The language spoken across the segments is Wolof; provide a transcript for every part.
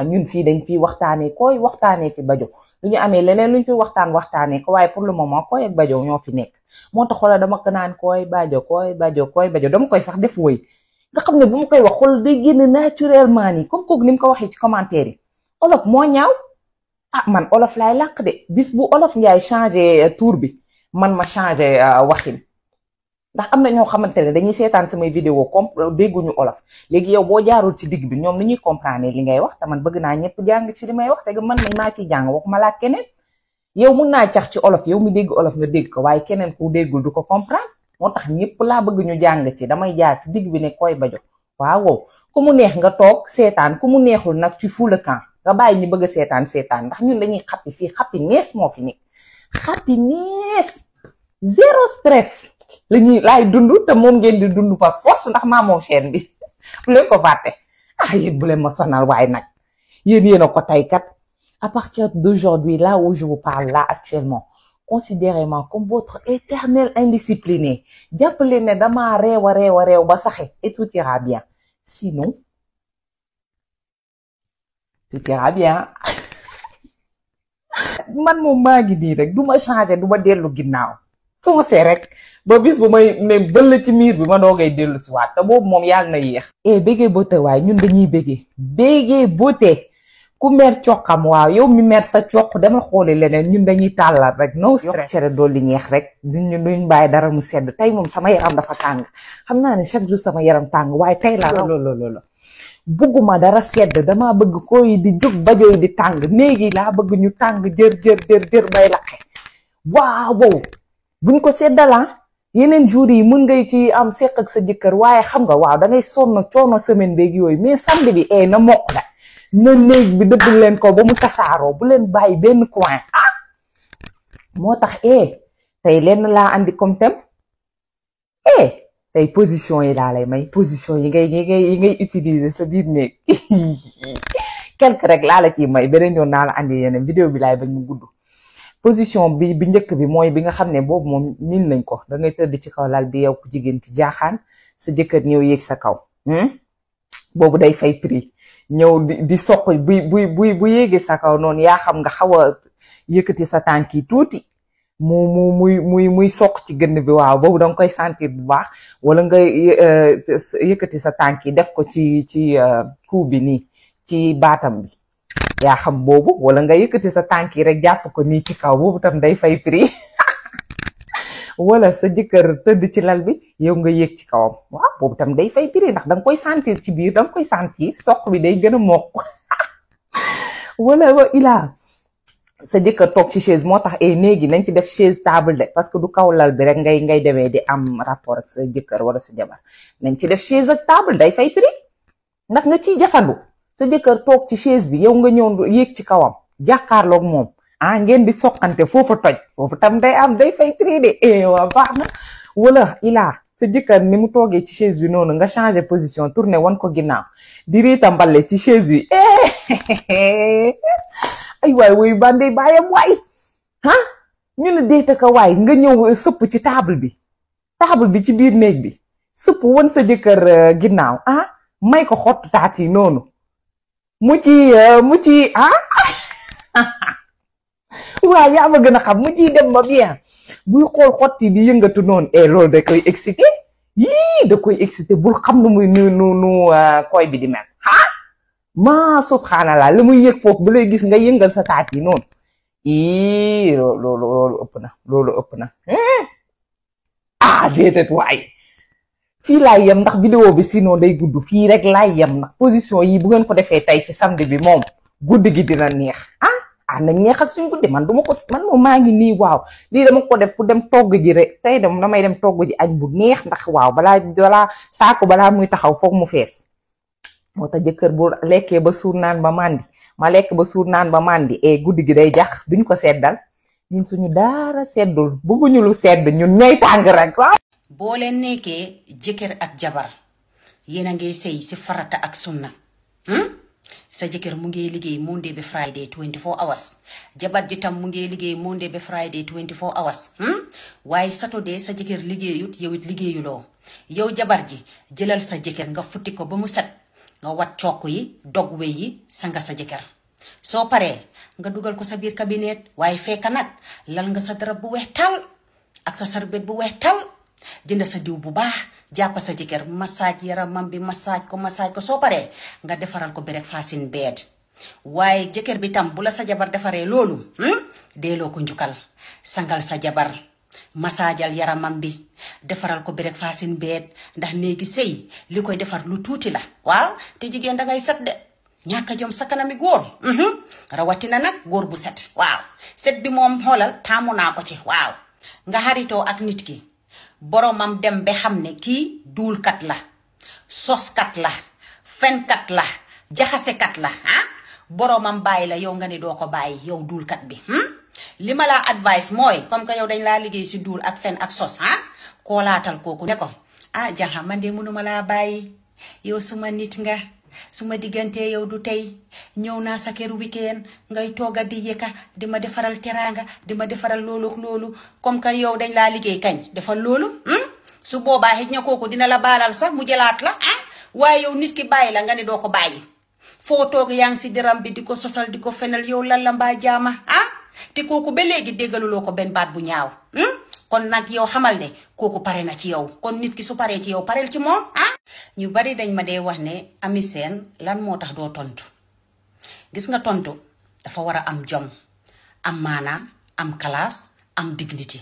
ñun fii dañ fii waxtaanee koy waxtaanee fi bajo lu ñu amee leneen luñ fi waxtaanee ko waaye pour le moment koy ak bajo ñoo fi nekk moo tax xoolal dama ko naan koy bajo dama koy sax def woy nga xam ne bu ma koy wax xool day génn naturellement nii comme kooku ni mu ko waxee ci commentaire yi olof moo ñaaw man olof laay làq de bis bu olof Njaay changé tour bi man ma changé waxin ndax am na ñoo xamante ne dañuy seetaan samay vidéo dégguñu olof léegi yow boo jaarul ci digg bi ñoom ni ñuy comprendre li ngay wax te man bëgg naa ñëpp jàng ci li may wax c'est que man maa ciy jàng waxuma laa keneen yow mun naa cax ci olof yow mi dégg olof nga dégg ko waaye keneen ku déggul du ko comprendre moo tax ñëpp laa bëgg ñu jàng ci damay jaar ci digg bi ne koy bajo waaw ku mu neex nga toog seetaan ku mu neexul nag ci fous le camp nga bàyyi ñu bëgg a seetaan ndax ñun dañuy xappi fii xappi nees moo fi nekk xappi nees zéro stress laay dund te moom ngeen di dund par force ndax maa moom chaîne bi bu leen ko fàtte yéen bu leen ma sonal waaye nag yéen a ko tey kat à partir d'aujourd'hui là où je vous parle là actuellement considérez-moi comme votre éternel indiscipliné jàppale ne damaa réew ba saxe et tout ira bien sinon tout ira bien man moom maa ngi nii rek du ma changer du ma dellu ginnaaw foncé rek ba bis bu may ne bëll ci miir bi ma doogay dellu si waat te boobu moom yàlla na yéex bégee beauté waaye ñun dañuy bégee beauté ku mer coqam waaw yow mi mer sa coq dama xooli leneen ñun dañuy tàllal rek no stress cere dool li ñeex rek duñ bàyyi dara mu sedd tey moom sama yaram dafa tàng xam naa ne chaque jour sama yaram tàng waaye tey la loolu bugguma dara sedd dama bëgg koy di jóg bajooy di tàng néegi laa bëgg ñu tàng jër bay laqe waaw buñ ko seddala yeneen jours yi mën ngay ci am seq ak sa jëkkër waaye xam nga waaw dangay sonn coono semaine beeg yooyu mais samedi bi na mokk la na néeg bi dëbb leen ko ba mu tasaaroo bu leen bàyyi benn coin moo tax tey lenn laa andi comme thème tey position yi laa lay may position yi ngay utiliser sa biir néeg quelque rek laa la ciy may beneen yoon naa la andi yeneen vidéo bi laay bañ mu gudd position bi njëkk bi mooy bi nga xam ne boobu moom nin nañ ko da ngay tëdd ci kaw lal bi yow ku jigéen ki jaaxaan sa jëkkër ñëw yéeg sa kaw boobu day fay prix ñëw di soq bu yéegee sa kaw noonu yaa xam nga xaw a yëkkati sa tànk yi tuuti muy soq ci gënn bi waaw boobu danga koy sentir bu baax wala nga yëkkati sa tànk yi def ko ci cou bi nii ci baatam bi yaa xam boobu wala nga yëkkati sa tànk yi rek jàpp ko nii ci kaw boobu tam day fay prix wala sa jëkkër tëdd ci lal bi yow nga yéeg ci kawam waaw boobu tam day fay prix ndax danga koy sentir ci biir danga koy sentir soq bi day gën a mokk wala ilaa sa jëkkër toog ci chaise moo tax néegi nañ ci def chaise table de parce que du kaw lal bi rek ngay demee di am rapport ak sa jëkkër wala sa jabar nañ ci def chaise ak table day fay prix ndax nga ciy jafandu sa jëkkër toog ci chaise bi yow nga ñëw yéeg ci kawam jàkkaarloog moom ngeen di soqante foofu toj foofu tam day fay prix de waa baax na wala ilaa sa jëkkër ni mu toogee ci chaise bi noonu nga changé position tourné wan ko ginnaaw di riita mbale ci chaise bi ay waay woyu bandey bàyyam waay ñu ne déeta ka waay nga ñëw sëpp ci table bi ci biir néeg bi sëpp wan sa jëkkër ginnaaw may ko xottu taat yi noonu mu ci waaw yaa ma gën a xam mu ciy dem ba bien buy xool xotti di yëngatu noonu loolu da koy excité da koy excité bul xam nu muy nu koy bi di mel maa subhanallah li muy yëg foofu bu lay gis nga yëngal sa taat yi noonu loolu ëpp na déedéet waay fii laay yem ndax vidéo bi sinon day gudd fii rek laay yem ndax position yi bu ngeen ko defee tey ci samedi bi moom guddi gi dina neex nañ neexal suñ guddi man moom maa ngi nii waaw lii dama ko def pour dem togg ji rek tey damay dem togg ji añ bu neex ndax waaw balaa muy taxaw foog mu fees moo tax jëkkër bu lekkee ba suur naan ba màndi ma lekk ba suur naan ba màndi guddi gi day jax duñ ko seddal ñun suñu daara seddul bëgguñu lu sedd ñun ñooy tàng rek waaw. boo leen nekkee jëkkër ak jabar yéen a ngi sëy si farata ak sunna sa jëkkër mu ngi liggéey Monday ba Friday 24 hours jabar ji tam mu ngi liggéey Monday ba Friday 24 hours waaye Saturday sa jëkkër liggéeyut yow it liggéeyuloo yow jabar ji jëlal sa jëkkër nga futti ko ba mu set nga wat cokku yi dog we yi sanga sa jëkkër soo paree nga dugal ko sa biir cabinet waaye fekk nag lal nga sa darab bu weex tal ak sa sarbet bu weex tal jënd sa diw bu baax jàpp sa jëkkër massage yaramam bi massage ko soo paree nga defaral ko breakfast in bed waaye jëkkër bi tam bu la sa jabar defaree loolu deeloo ko njukkal sangal sa jabar masaajal yaramam bi defaral ko breakfast in bed ndax néegi sëy li koy defar lu tuuti la waaw te jigéen dangay set de ñàkka jom sa kanami góor rawatina nag góor bu set waaw set bi moom xoolal taamu naa ko ci waaw nga xaritoo ak nit ki boromam dem ba xam ne kii duulkat la soskat la fenkat la jaxasekat la boromam bàyyi la yow nga ne doo ko bàyyi yow duulkat bi li ma laa advice mooy comme que yow dañ laa liggéey si duul ak fen ak sos koolaatal kooku ne ko janxa man de mënuma laa bàyyi yow suma nit nga suma diggante yow du tey ñëw naa sa kër weekend ngay tooga di yëkka di ma defaral teraanga di ma defaral loolu comme que yow dañ laa liggéey kañ defal loolu su boobaa xëj na kooku dina la baalal sax mu jëlaat la waaye yow nit ki bàyyi la nga ne doo ko bàyyi foo toog yaa ngi si deram bi di ko sosal di ko fenal yow lan la mbaa jaama te kooku ba léegi déggaluloo ko benn baat bu ñaaw kon nag yow xamal ne kooku pare na ci yow kon nit ki su paree ci yow pareel ci moom ñu bari dañ ma dee wax ne Ami Seen lan moo tax doo tontu gis nga tontu dafa war a am jom am maanaa am classe am dignity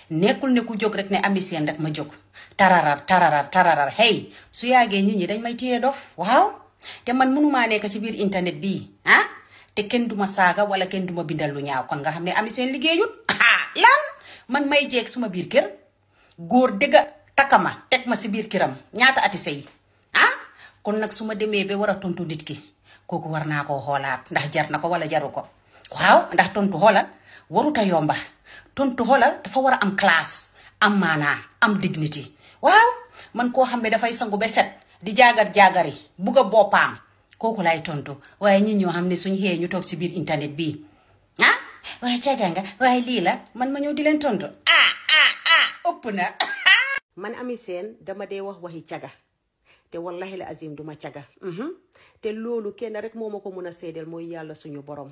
nekkul ne ku jóg rek ne Ami Seen rek ma jóg tararar hey su yàggee nit ñi dañ may téye dof waaw te man mënumaa nekk ci biir internet bii te kenn duma saaga wala kenn duma bindal lu ñaaw kon nga xam ne Ami Seen liggéeyut lan man may jeeg suma biir kër góor dëgga takama teg ma si biir këram ñaata ati sëy kon nag su ma demee ba war a tontu nit ki kooku war naa koo xoolaat ndax jar na ko wala jaru ko waaw ndax tontu xoolal waruta yomba tontu xoolal dafa war a am classe am maanaa am dignity waaw man koo xam ne dafay sangu ba set di jaagar-jaagari bugg a boppaam kooku lay tontu waaye ñi ñoo xam ne suñ xëyee ñu toog si biir internet bii waaye caga nga waaye lii la man ma ñëw di leen tontu ëpp na man Ami Seen dama dee wax waxi caga te wallahi la azim duma caga te loolu kenn rek moo ma ko mën a seedeel mooy yàlla suñu borom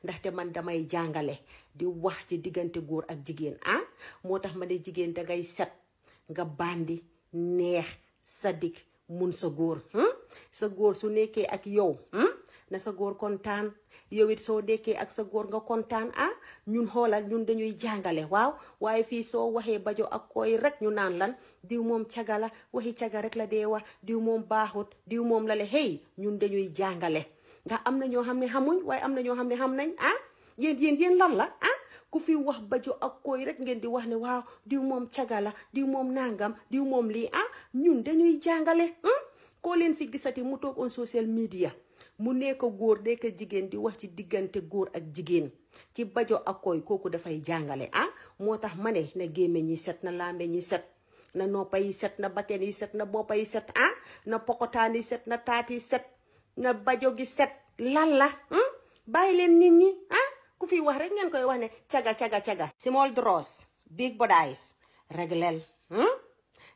ndaxte man damay jàngale di wax ci diggante góor ak jigéen moo tax ma ne jigéen dangay set nga bandi neex sadik mun sa góor su nekkee ak yow na sa góor kontaan yow it soo dekkee ak sa góor nga kontaan ñun xoolal ñun dañuy jàngale waaw waaye fii soo waxee bajo ak koy rek ñu naan lan diw moom caga la waxi caga rek la dee wax diw moom baaxut diw moom la le hey ñun dañuy jàngale ndax am na ñoo xam ne xamuñ waaye am na ñoo xam ne xam nañ yéen lan la ku fi wax bajo ak koy rek ngeen di wax ne waaw diw moom caga la diw moom nangam diw moom lii ñun dañuy jàngale koo leen fi gisati mu toog on social media mu nekk góor nekk jigéen di wax ci diggante góor ak jigéen ci bajo ak koy kooku dafay jàngale moo tax ma ne na gémmiñ ñi set na lambe ñi set na noppa yi set na bakken yi set na boppa yi set na pokotaan yi set na taat yi set na bajo gi set lan la bàyyi leen nit ñi ku fi wax rek ngeen koy wax ne caga small draws big bodies reglel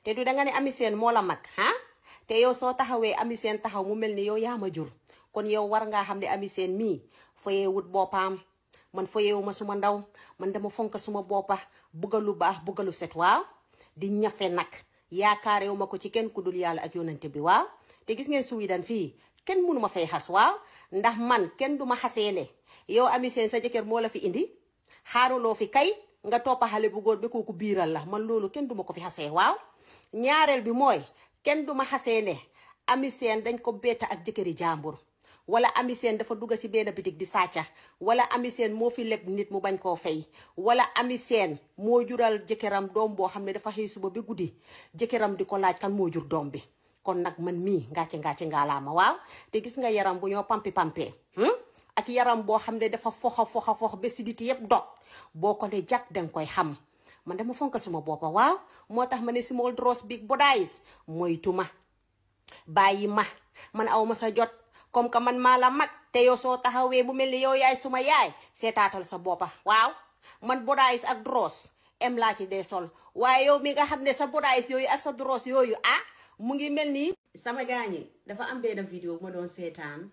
te du danga ne Ami Seen moo la mag te yow soo taxawee Ami Seen taxaw mu mel ni yow yaa ma jur kon yow war ngaa xam ne Ami Seen mii foyeewut boppam man foyeewu ma suma ndaw man dama fonk suma boppa bugga lu baax bugga lu set waaw di ñafe nag yaakaarewu ma ko ci kenn ku dul yàlla ak yonante bi waaw te gis ngeen Sweden fii kenn mënu ma fay xas waaw ndax man kenn du ma xaseele yow Ami Seen sa jëkkër moo la fi indi xaaruloo fi kay nga toppa xale bu góor bi kooku biiral la man loolu kenn duma ko fi xasee waaw ñaareel bi mooy kenn duma xasee ne Ami Seen dañ ko betta ak jëkkëri jàmbur wala Ami Seen dafa dugg ci benn bitik di sàcca wala Ami Seen moo fi leb nit mu bañ koo fay wala Ami Seen moo jural jëkkëram doom boo xam ne dafa xëy suba bi guddi jëkkëram di ko laaj kan moo jur doom bi kon nag man mii ngàcce ngaalaama waaw te gis nga yaram bu ñoo pampee ak yaram boo xam ne dafa fox ba siditi yépp dog boo ko ne jag danga koy xam man dama fonk suma boppa waaw moo tax ma ne small draws big bodies moytu ma bàyyi ma man aw ma sa jot comme que man maa la mag te yow soo taxawee bu mel ni yow yaay suma yaay seetaatal sa boppa waaw man bodies ak draws em laa ci dee sol waaye yow mi nga xam ne sa bodies yooyu ak sa draws yooyu mu ngi mel ni sama gaañi dafa am benn vidéo bu ma doon seetaan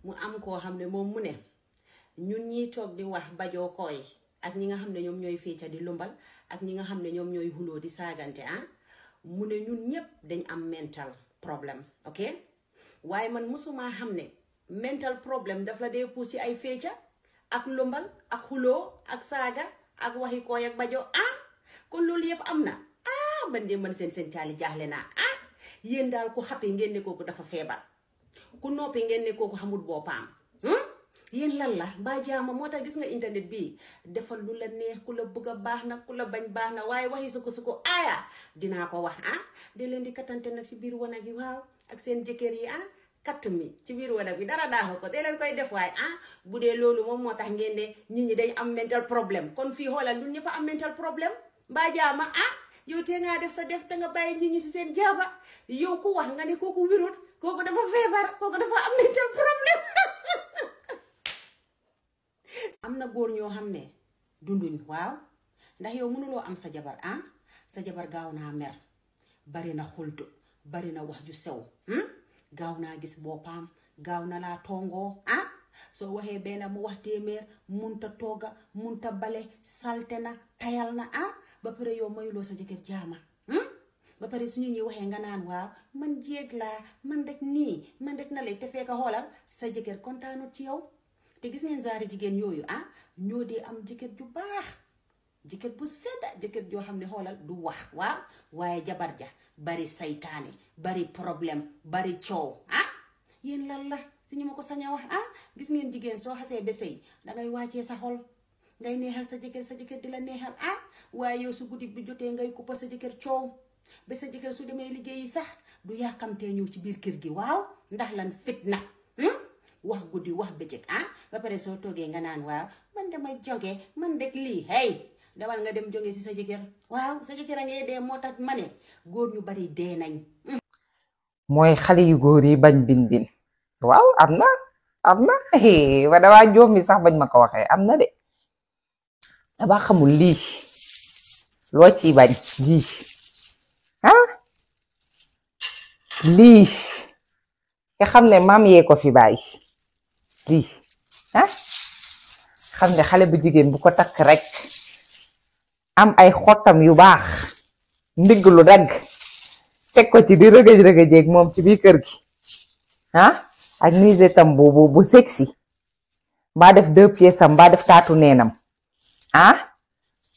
mu am koo xam ne moom mu ne ñun ñiy toog di wax bajoo koy ak ñi nga xam ne ñoom ñooy fecca di lumbal ak ñi nga xam ne ñoom ñooy xuloo di saagante mu ne ñun ñëpp dañ am mental problème ok waaye man musuma xam ne mental problème daf la dee puusi ay fecca ak lumbal ak xuloo ak saaga ak waxi koy ak bajo kon loolu yëpp am na man de man seen caali jaaxle naa yéen daal ku xappee ngeen ne kooku dafa feebar ku noppi ngeen ne kooku xamul boppam yéen lan la mbaa jaama moo tax gis nga internet bi defal lu la neex ku la bëgg a baax na ku la bañ baax na waaye waxi su ko aaya dinaa ko wax de leen di kattante nag si biir wanag yi waaw ak seen jëkkër yi katt mi ci biir wanag bi dara daaxu ko de leen koy def waaye bu dee loolu moom moo tax ngeen de nit ñi dañ am mental problème kon fii xoolal lu ñëpp am mental problème mbaa jaama yow te ngaa def sa def te nga bàyyi nit ñi si seen jaaba yow ku wax nga ne kooku wirut kooku dafa feebar kooku dafa am mental problème am na góor ñoo xam ne dunduñ waaw ndax yow mënuloo am sa jabar sa jabar gaaw naa mer bari na xultu bari na wax ju sew gaaw naa gis boppam gaaw na laa tongoo soo waxee benn mu wax téeméer munta tooga munta bale salte na tayal na ba pare yow mayuloo sa jëkkër jaama ba pare suñu ñi waxee nga naan waaw man jéeg laa man rek nii man rek na lay te fekk xoolal sa jëkkër kontaanut ci yow te gis ngeen zaari jigéen yooyu ñoo dee am jëkkër ju baax jëkkër bu sedda jëkkër joo xam ne xoolal du wax waaw waaye jabar ja bari saytaane bari problème bari coow yéen lan la si ñu ma ko sañ a wax gis ngeen jigéen soo xasee ba sëy dangay wàccee sa xol ngay neexal sa jëkkër di la neexal waaye yow su guddi bi jotee ngay kuppa sa jëkkër coow ba sa jëkkër su demee liggéeyi sax du yàkkamtee ñëw ci biir kër gi waaw ndax lan fitna wax guddi wax bëccëg ba pare soo toogee nga naan waaw man damay jóge man rek lii hey dawal nga dem jóge si sa jëkkër waaw sa jëkkër a ngay dee moo tax ma ne góor ñu bari dee nañ mooy xale yu góor yi bañ bin waaw am na wa dawaa joom mi sax bañ ma ko waxee am na de daba xamul lii loo ciy bañ lii nga xam ne maam yee ko fi bàyyi lii xam ne xale bu jigéen bu ko takk rek am ay xottam yu baax ndigg lu dagg teg ko ci di rëgëj-rëgëjeeg moom ci biir kër gi ak mise tam bu sexy mbaa def 2 pièces am mbaa def taatu neenam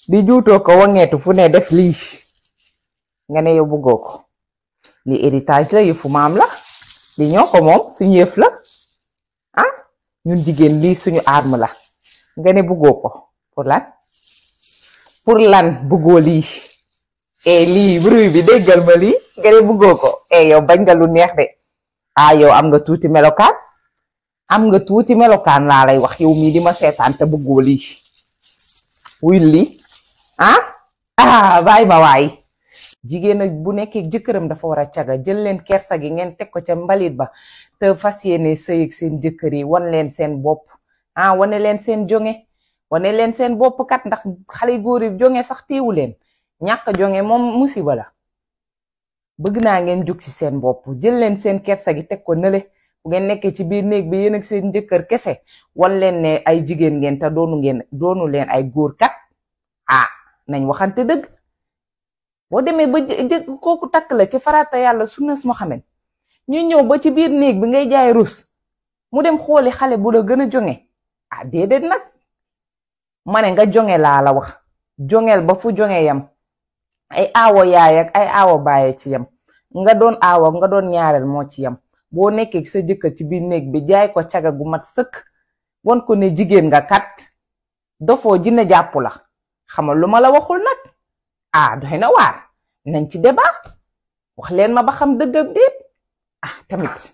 di juutoo ko wangeetu fu ne def lii nga ne yow bëggoo ko li héritage la yëfu maam la li ñoo ko moom suñu yëf la ñun jigéen lii suñu arme la nga ne bëggoo ko pour lan bëggoo lii lii bruit bi déggal ma lii nga ne bëggoo ko yow bañ nga lu neex de yow am nga tuuti melokaan laa lay wax yow mii di ma seetaan te bëggoo lii wuy lii bàyyi ma waay jigéen nag bu nekkee jëkkëram dafa war a caga jël leen kersa gi ngeen teg ko ca mbalit ba te fas yéene sëy ak seen jëkkër yi wan leen seen bopp wane leen seen jonge wane leen seen bopp kat ndax xale góor yi jonge sax teewu leen ñàkk jonge moom musiba la bëgg naa ngeen jóg ci seen bopp jël leen seen kersa gi teg ko nële bu ngeen nekkee ci biir néeg bi yéen ak seen jëkkër kese wan leen ne ay jigéen ngeen te doonu leen ay góor kat nañ waxante dëgg boo demee ba kooku takk la ci farata yàlla sunnas Muhammad ñu ñëw ba ci biir néeg bi ngay jaay rus mu dem xooli xale bu la gën a jonge déedéet nag ma ne nga jonge laa la wax jongeel ba fu jonge yam ay aawo yaay ak ay aawo baaye ci yam nga doon aawo nga doon ñaareel moo ci yam boo nekkee sa jëkkër ci biir néeg bi jaay ko caga gu mat sëkk won ko ne jigéen nga kat dofoo jinne jàpp la xamal lu ma la waxul nag doy na waar nañ ci débat wax leen ma ba xam dëggam déet tamit